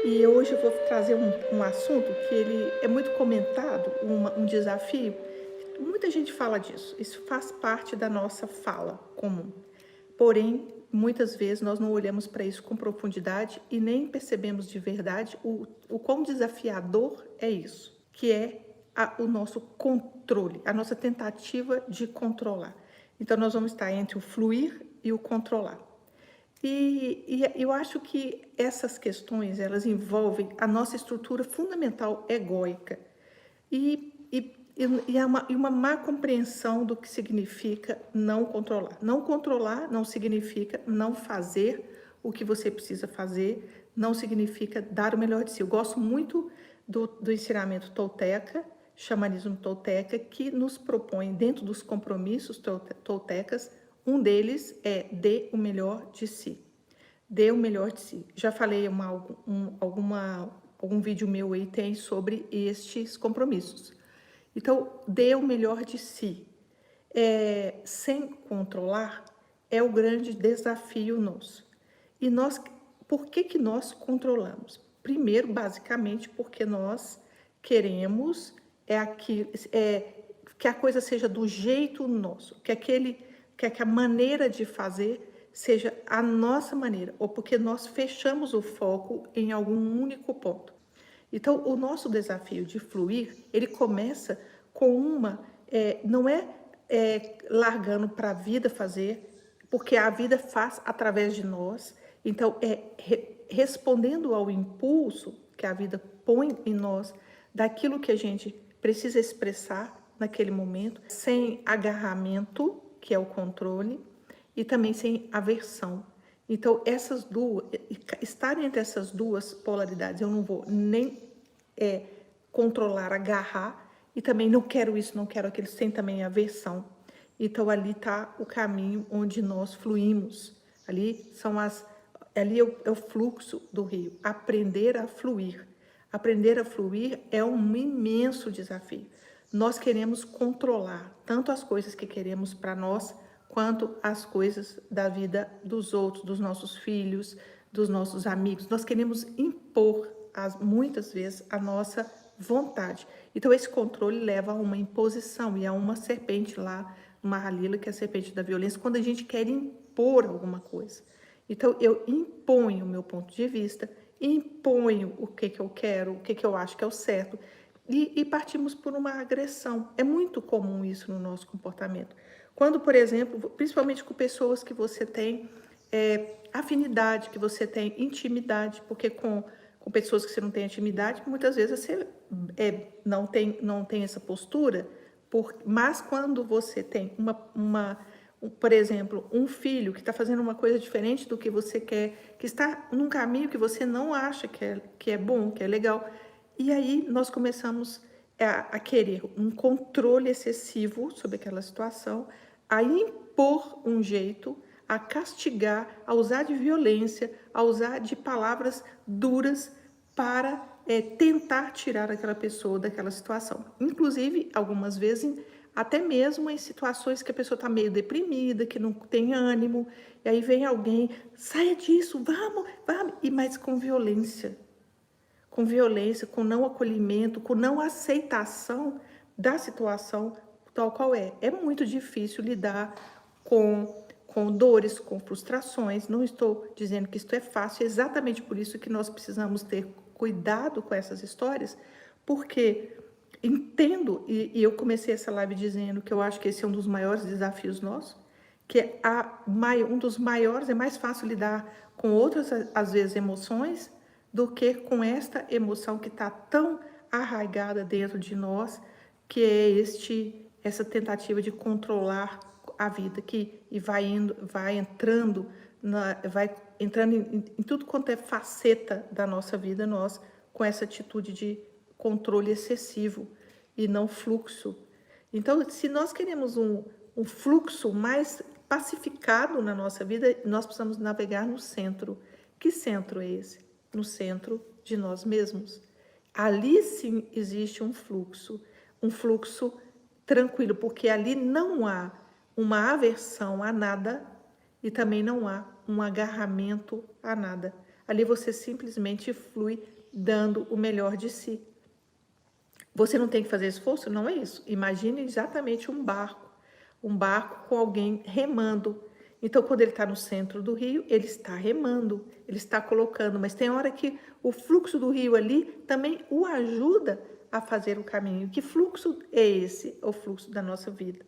E hoje eu vou trazer um assunto que ele é muito comentado, um desafio. Muita gente fala disso, isso faz parte da nossa fala comum. Porém, muitas vezes nós não olhamos para isso com profundidade e nem percebemos de verdade o quão desafiador é isso, que é o nosso controle, a nossa tentativa de controlar. Então, nós vamos estar entre o fluir e o controlar. E eu acho que essas questões, elas envolvem a nossa estrutura fundamental egóica e uma má compreensão do que significa não controlar. Não controlar não significa não fazer o que você precisa fazer, não significa dar o melhor de si. Eu gosto muito do ensinamento tolteca, xamanismo tolteca, que nos propõe, dentro dos compromissos toltecas, um deles é dê o melhor de si. Dê o melhor de si. Já falei algum vídeo meu aí tem sobre estes compromissos. Então, dê o melhor de si. Sem controlar é o grande desafio nosso. E nós, por que nós controlamos? Primeiro, basicamente, porque nós queremos que a coisa seja do jeito nosso, que a maneira de fazer seja a nossa maneira, ou porque nós fechamos o foco em algum único ponto. Então, o nosso desafio de fluir, ele começa com não é largando para a vida fazer, porque a vida faz através de nós. Então, respondendo ao impulso que a vida põe em nós, daquilo que a gente precisa expressar naquele momento, sem agarramento, que é o controle, e também sem aversão. Então, estar entre essas duas polaridades, eu não vou nem controlar, agarrar, e também não quero isso, não quero aquilo, sem também aversão. Então, ali está o caminho onde nós fluímos. Ali é o fluxo do rio. Aprender a fluir. Aprender a fluir é um imenso desafio. Nós queremos controlar tanto as coisas que queremos para nós, quanto as coisas da vida dos outros, dos nossos filhos, dos nossos amigos. Nós queremos impor, muitas vezes, a nossa vontade. Então, esse controle leva a uma imposição e a uma serpente lá, uma Halila, que é a serpente da violência, quando a gente quer impor alguma coisa. Então, eu imponho o meu ponto de vista, imponho o que eu quero, o que eu acho que é o certo, e partimos por uma agressão. É muito comum isso no nosso comportamento. Quando, por exemplo, principalmente com pessoas que você tem afinidade, que você tem intimidade, porque com pessoas que você não tem intimidade, muitas vezes você não tem essa postura, mas quando você tem por exemplo, um filho que está fazendo uma coisa diferente do que você quer, que está num caminho que você não acha que é bom, que é legal, e aí nós começamos a querer um controle excessivo sobre aquela situação, a impor um jeito, a castigar, a usar de violência, a usar de palavras duras para tentar tirar aquela pessoa daquela situação. Inclusive, algumas vezes, até mesmo em situações que a pessoa está meio deprimida, que não tem ânimo, e aí vem alguém, saia disso, vamos, mas com violência, com não acolhimento, com não aceitação da situação tal qual é. É muito difícil lidar com dores, com frustrações. Não estou dizendo que isto é fácil, é exatamente por isso que nós precisamos ter cuidado com essas histórias, porque entendo, e eu comecei essa live dizendo que eu acho que esse é um dos maiores desafios nossos, que um dos maiores, é mais fácil lidar com outras, às vezes, emoções, do que com esta emoção que está tão arraigada dentro de nós, que é essa tentativa de controlar a vida, vai entrando em tudo quanto é faceta da nossa vida, nós com essa atitude de controle excessivo e não fluxo. Então, se nós queremos um fluxo mais pacificado na nossa vida, nós precisamos navegar no centro. Que centro é esse? No centro de nós mesmos. Ali sim existe um fluxo tranquilo, porque ali não há uma aversão a nada e também não há um agarramento a nada. Ali você simplesmente flui dando o melhor de si. Você não tem que fazer esforço? Não é isso. Imagine exatamente um barco com alguém remando. Então, quando ele está no centro do rio, ele está remando, ele está colocando, mas tem hora que o fluxo do rio ali também o ajuda a fazer o caminho. Que fluxo é esse? O fluxo da nossa vida,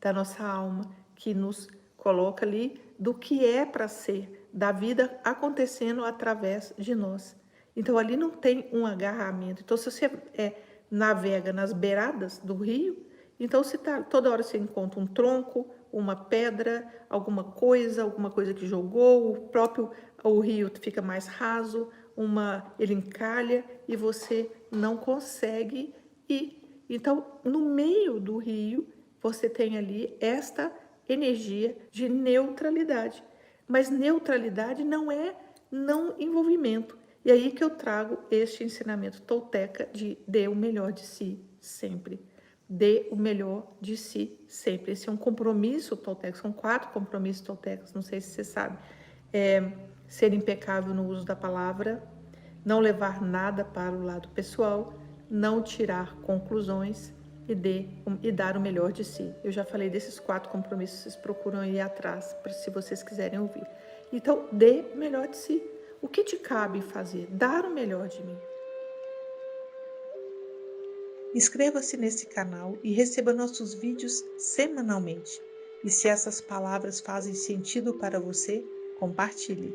da nossa alma, que nos coloca ali do que é para ser, da vida acontecendo através de nós. Então, ali não tem um agarramento. Então, se você navega nas beiradas do rio, então toda hora você encontra um tronco, uma pedra, alguma coisa que jogou, o rio fica mais raso, ele encalha e você não consegue ir. Então, no meio do rio, você tem ali esta energia de neutralidade. Mas neutralidade não é não envolvimento. E aí que eu trago este ensinamento tolteca de dê o melhor de si sempre. Dê o melhor de si sempre. Esse é um compromisso tolteca, são 4 compromissos toltecas, não sei se você sabe. Ser impecável no uso da palavra, não levar nada para o lado pessoal, não tirar conclusões e dar o melhor de si. Eu já falei desses 4 compromissos, vocês procuram ir atrás, se vocês quiserem ouvir. Então, dê o melhor de si. O que te cabe fazer? Dar o melhor de mim. Inscreva-se nesse canal e receba nossos vídeos semanalmente. E se essas palavras fazem sentido para você, compartilhe.